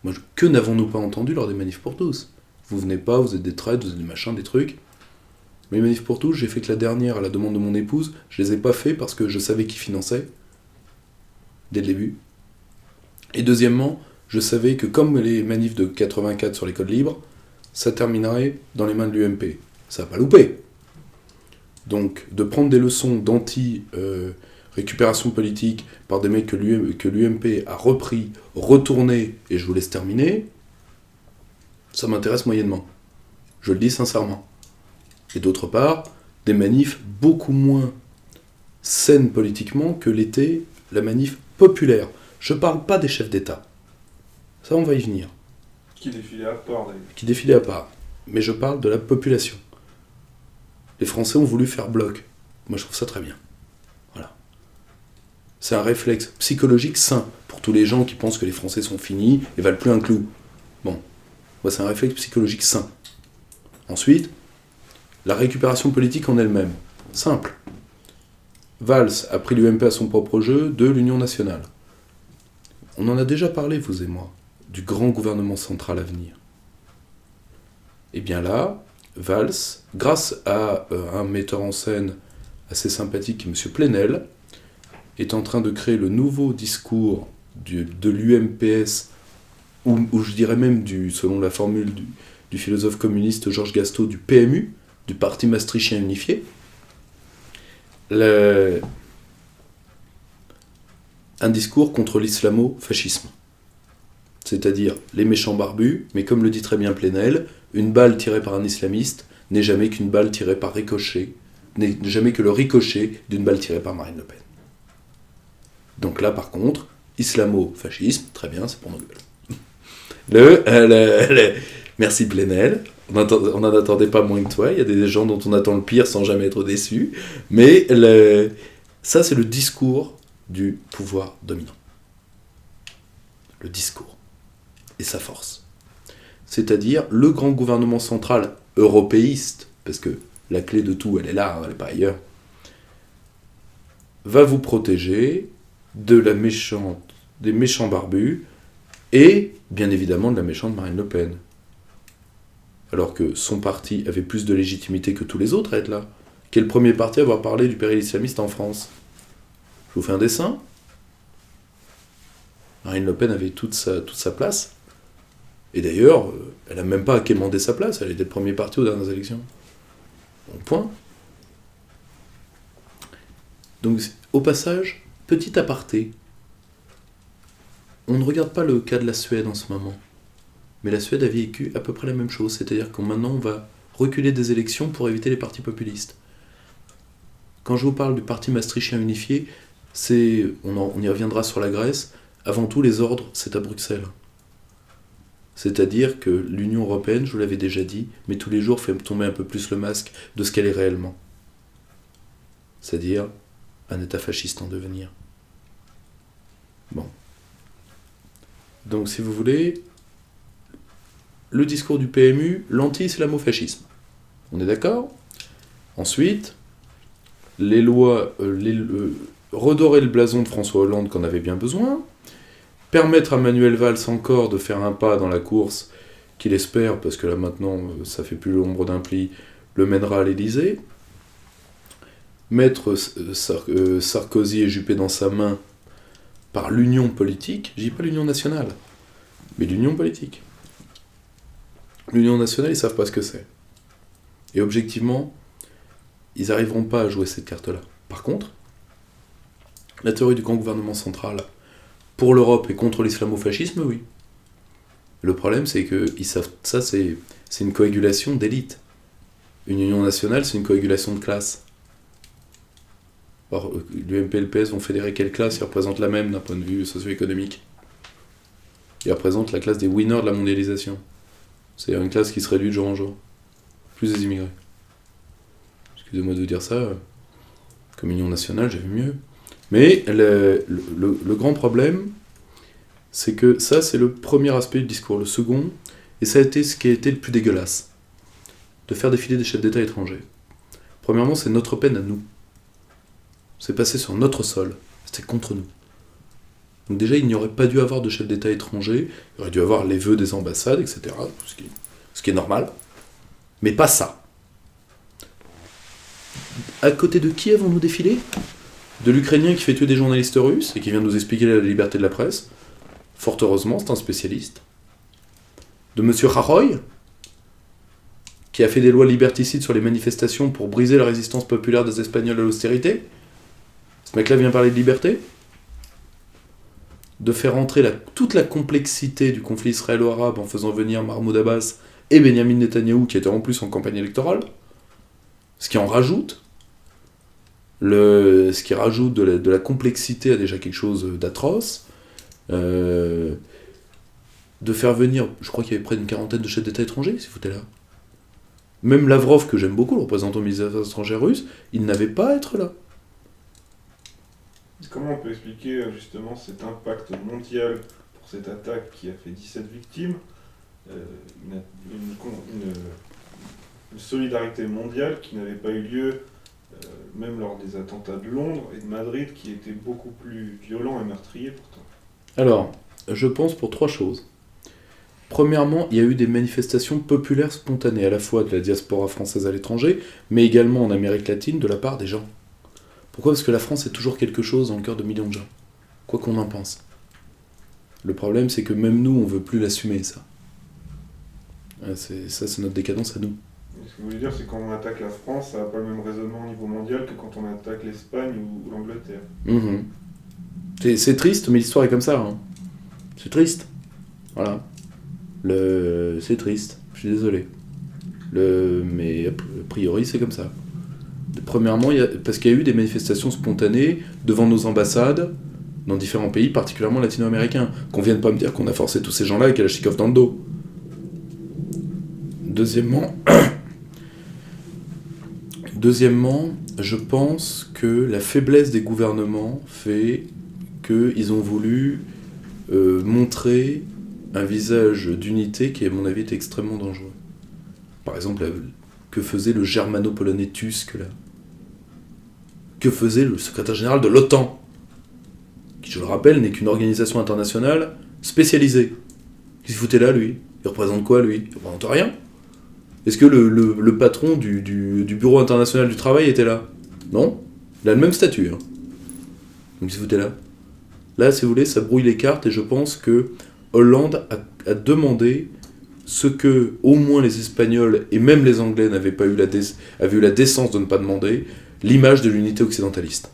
Moi, que n'avons-nous pas entendu lors des manifs pour tous ? Vous venez pas, vous êtes des traites, vous êtes des machins, des trucs. Mais les manifs pour tous, j'ai fait que la dernière à la demande de mon épouse, je les ai pas fait parce que je savais qui finançait. Dès le début. Et deuxièmement, je savais que comme les manifs de 84 sur les codes libres, ça terminerait dans les mains de l'UMP. Ça n'a pas loupé. Donc, de prendre des leçons d'anti-récupération politique par des mecs que l'UMP a repris, retourné, et je vous laisse terminer, ça m'intéresse moyennement. Je le dis sincèrement. Et d'autre part, des manifs beaucoup moins saines politiquement que l'était la manif populaire. Je parle pas des chefs d'État. Ça, on va y venir. Qui défilaient à part, d'ailleurs. Qui défilaient à part. Mais je parle de la population. Les Français ont voulu faire bloc. Moi, je trouve ça très bien. Voilà. C'est un réflexe psychologique sain pour tous les gens qui pensent que les Français sont finis et valent plus un clou. Bon. Moi, c'est un réflexe psychologique sain. Ensuite, la récupération politique en elle-même. Simple. Valls a pris l'UMP à son propre jeu de l'Union nationale. On en a déjà parlé, vous et moi, du grand gouvernement central à venir. Et bien là, Valls, grâce à un metteur en scène assez sympathique, M. Plenel, est en train de créer le nouveau discours de l'UMPS ou je dirais même, selon la formule du philosophe communiste Georges Gastaut, du PMU, du Parti Maastrichtien Unifié, un discours contre l'islamo-fascisme. C'est-à-dire les méchants barbus, mais comme le dit très bien Plenel, une balle tirée par un islamiste n'est jamais qu'une balle tirée par ricochet, n'est jamais que le ricochet d'une balle tirée par Marine Le Pen. Donc là, par contre, islamo-fascisme, très bien, c'est pour nos gueules. Merci Plenel, on n'en attendait pas moins que toi, il y a des gens dont on attend le pire sans jamais être déçu, mais ça c'est le discours du pouvoir dominant. Le discours. Et sa force. C'est-à-dire le grand gouvernement central européiste, parce que la clé de tout, elle est là, elle n'est pas ailleurs, va vous protéger des méchants barbus et, bien évidemment, de la méchante Marine Le Pen. Alors que son parti avait plus de légitimité que tous les autres à être là. Qui est le premier parti à avoir parlé du péril islamiste en France. Je vous fais un dessin. Marine Le Pen avait toute sa place. Et d'ailleurs, elle n'a même pas quémandé sa place, elle était le premier parti aux dernières élections. Bon point. Donc, au passage, petit aparté, on ne regarde pas le cas de la Suède en ce moment. Mais la Suède a vécu à peu près la même chose, c'est-à-dire que maintenant on va reculer des élections pour éviter les partis populistes. Quand je vous parle du Parti Maastrichtien Unifié, on y reviendra sur la Grèce, avant tout les ordres, c'est à Bruxelles. C'est-à-dire que l'Union Européenne, je vous l'avais déjà dit, mais tous les jours fait tomber un peu plus le masque de ce qu'elle est réellement. C'est-à-dire un État fasciste en devenir. Bon. Donc si vous voulez, le discours du PMU, l'anti-islamofascisme. On est d'accord ? Ensuite, les lois, redorer le blason de François Hollande qu'on avait bien besoin, permettre à Manuel Valls encore de faire un pas dans la course qu'il espère, parce que là maintenant, ça fait plus l'ombre d'un pli, le mènera à l'Élysée, mettre Sarkozy et Juppé dans sa main par l'union politique, je dis pas l'union nationale, mais l'union politique. L'union nationale, ils savent pas ce que c'est. Et objectivement, ils n'arriveront pas à jouer cette carte-là. Par contre, la théorie du grand gouvernement central pour l'Europe et contre l'islamo-fascisme, oui. Le problème, c'est que ils savent, ça, c'est une coagulation d'élite. Une union nationale, c'est une coagulation de classes. Or, l'UMP et le PS vont fédérer quelle classe? Ils représentent la même d'un point de vue socio-économique. Ils représentent la classe des winners de la mondialisation. C'est une classe qui se réduit de jour en jour. Plus des immigrés. Excusez-moi de dire ça. Comme union nationale, j'ai vu mieux. Mais le grand problème, c'est que ça, c'est le premier aspect du discours. Le second, et ça a été ce qui a été le plus dégueulasse, de faire défiler des chefs d'État étrangers. Premièrement, c'est notre peine à nous. C'est passé sur notre sol. C'était contre nous. Donc déjà, il n'y aurait pas dû avoir de chefs d'État étrangers. Il aurait dû avoir les vœux des ambassades, etc. Ce qui est normal. Mais pas ça. À côté de qui avons-nous défilé ? De l'Ukrainien qui fait tuer des journalistes russes et qui vient nous expliquer la liberté de la presse. Fort heureusement, c'est un spécialiste. De M. Rajoy, qui a fait des lois liberticides sur les manifestations pour briser la résistance populaire des Espagnols à l'austérité. Ce mec-là vient parler de liberté. De faire entrer toute la complexité du conflit israélo-arabe en faisant venir Mahmoud Abbas et Benyamin Netanyahou, qui étaient en plus en campagne électorale. Ce qui en rajoute. Ce qui rajoute de la complexité à déjà quelque chose d'atroce. De faire venir, je crois qu'il y avait près d'une quarantaine de chefs d'État étrangers qui se foutaient là. Même Lavrov, que j'aime beaucoup, le représentant du ministère des Affaires étrangères russe, il n'avait pas à être là. Comment on peut expliquer justement cet impact mondial pour cette attaque qui a fait 17 victimes, une solidarité mondiale qui n'avait pas eu lieu même lors des attentats de Londres et de Madrid, qui étaient beaucoup plus violents et meurtriers pourtant? Alors, je pense pour trois choses. Premièrement, il y a eu des manifestations populaires spontanées, à la fois de la diaspora française à l'étranger, mais également en Amérique latine, de la part des gens. Pourquoi ? Parce que la France est toujours quelque chose dans le cœur de millions de gens, quoi qu'on en pense. Le problème, c'est que même nous, on veut plus l'assumer, ça. C'est notre décadence à nous. Ce que vous voulez dire, c'est que quand on attaque la France, ça n'a pas le même raisonnement au niveau mondial que quand on attaque l'Espagne ou l'Angleterre. C'est triste, mais l'histoire est comme ça. Hein. C'est triste. Voilà. C'est triste. Je suis désolé. Mais a priori, c'est comme ça. Premièrement, parce qu'il y a eu des manifestations spontanées devant nos ambassades dans différents pays, particulièrement latino-américains. Qu'on vienne pas me dire qu'on a forcé tous ces gens-là avec Kalachnikov dans le dos. Deuxièmement, je pense que la faiblesse des gouvernements fait qu'ils ont voulu montrer un visage d'unité qui, à mon avis, est extrêmement dangereux. Par exemple, que faisait le germano-polonais Tusk, là ? Que faisait le secrétaire général de l'OTAN ? Qui, je le rappelle, n'est qu'une organisation internationale spécialisée. Qu'est-ce qu'il foutait là, lui ? Il représente quoi, lui ? Il représente rien. Est-ce que le patron du Bureau international du travail était là ? Non ? Il a le même statut. Hein. Donc, qu'est-ce qu'il foutait là ? Là, si vous voulez, ça brouille les cartes, et je pense que Hollande a demandé ce que, au moins, les Espagnols et même les Anglais n'avaient pas eu avaient eu la décence de ne pas demander, l'image de l'unité occidentaliste.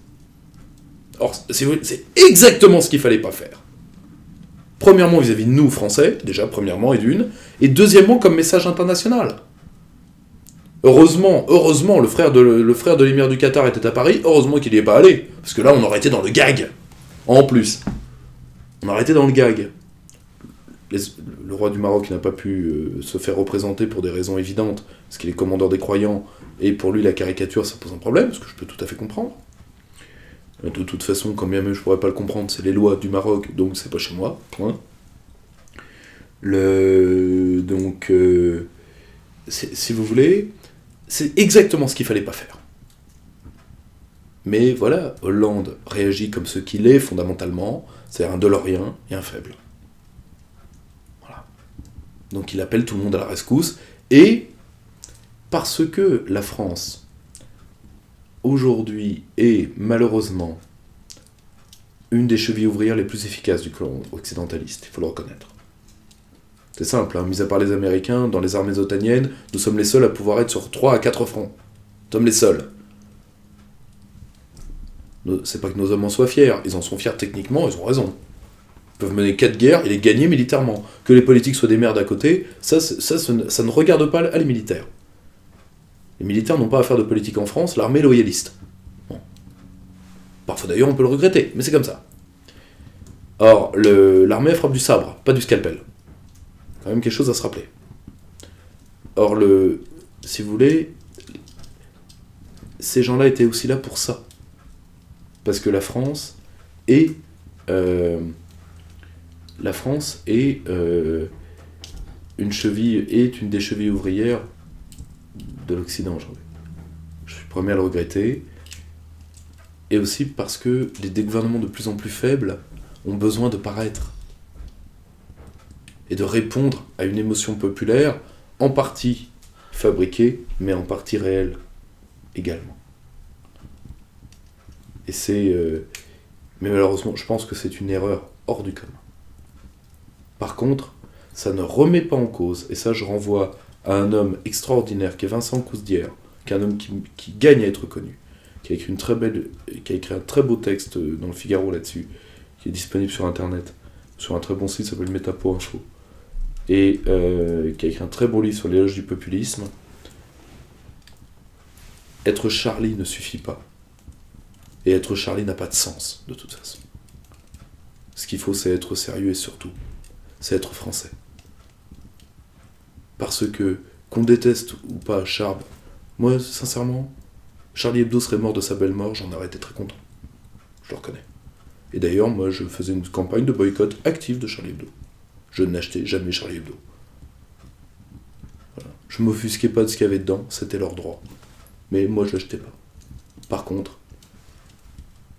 Or, c'est exactement ce qu'il fallait pas faire. Premièrement, vis-à-vis de nous, Français, déjà, premièrement, et deuxièmement, comme message international. Heureusement, le frère de l'émir du Qatar était à Paris, heureusement qu'il n'y est pas allé, parce que là, on aurait été dans le gag. En plus, on aurait été dans le gag. Le roi du Maroc n'a pas pu se faire représenter pour des raisons évidentes, parce qu'il est commandeur des croyants, et pour lui, la caricature, ça pose un problème, ce que je peux tout à fait comprendre. De toute façon, quand bien même je pourrais pas le comprendre, c'est les lois du Maroc, donc c'est pas chez moi, point. Si vous voulez, c'est exactement ce qu'il fallait pas faire. Mais voilà, Hollande réagit comme ce qu'il est fondamentalement, c'est-à-dire un Delorien et un faible. Voilà. Donc il appelle tout le monde à la rescousse, et parce que la France, aujourd'hui, est malheureusement une des chevilles ouvrières les plus efficaces du clan occidentaliste, il faut le reconnaître. C'est simple, hein, mis à part les Américains, dans les armées otaniennes, nous sommes les seuls à pouvoir être sur 3 à 4 fronts. Nous sommes les seuls. C'est pas que nos hommes en soient fiers, ils en sont fiers techniquement, ils ont raison. Ils peuvent mener 4 guerres et les gagner militairement. Que les politiques soient des merdes à côté, ça ne regarde pas les militaires. Les militaires n'ont pas à faire de politique en France, l'armée est loyaliste. Bon. Parfois d'ailleurs on peut le regretter, mais c'est comme ça. Or, l'armée frappe du sabre, pas du scalpel. Quand même quelque chose à se rappeler. Or, si vous voulez, ces gens-là étaient aussi là pour ça. Parce que la France est une des chevilles ouvrières de l'Occident aujourd'hui. Je suis le premier à le regretter. Et aussi parce que des gouvernements de plus en plus faibles ont besoin de paraître. Et de répondre à une émotion populaire, en partie fabriquée, mais en partie réelle également. Et mais malheureusement, je pense que c'est une erreur hors du commun. Par contre, ça ne remet pas en cause, et ça je renvoie à un homme extraordinaire qui est Vincent Cousdière, qui est un homme qui gagne à être connu, qui a écrit un très beau texte dans le Figaro là-dessus, qui est disponible sur internet, sur un très bon site qui s'appelle Metapo-Info, et qui a écrit un très beau livre sur l'éloge du populisme. Être Charlie ne suffit pas. Et être Charlie n'a pas de sens, de toute façon. Ce qu'il faut, c'est être sérieux et surtout, c'est être français. Parce que, qu'on déteste ou pas Charb, moi, sincèrement, Charlie Hebdo serait mort de sa belle mort, j'en aurais été très content. Je le reconnais. Et d'ailleurs, moi, je faisais une campagne de boycott active de Charlie Hebdo. Je n'achetais jamais Charlie Hebdo. Voilà. Je m'offusquais pas de ce qu'il y avait dedans, c'était leur droit. Mais moi, je l'achetais pas. Par contre,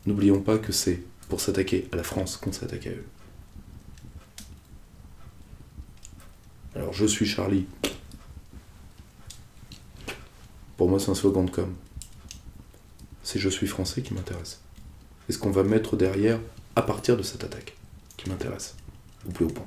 n'oublions pas que c'est pour s'attaquer à la France qu'on s'attaque à eux. Alors, je suis Charlie. Pour moi, c'est un slogan de com'. C'est je suis français qui m'intéresse. Et ce qu'on va mettre derrière à partir de cette attaque qui m'intéresse. au plus haut point.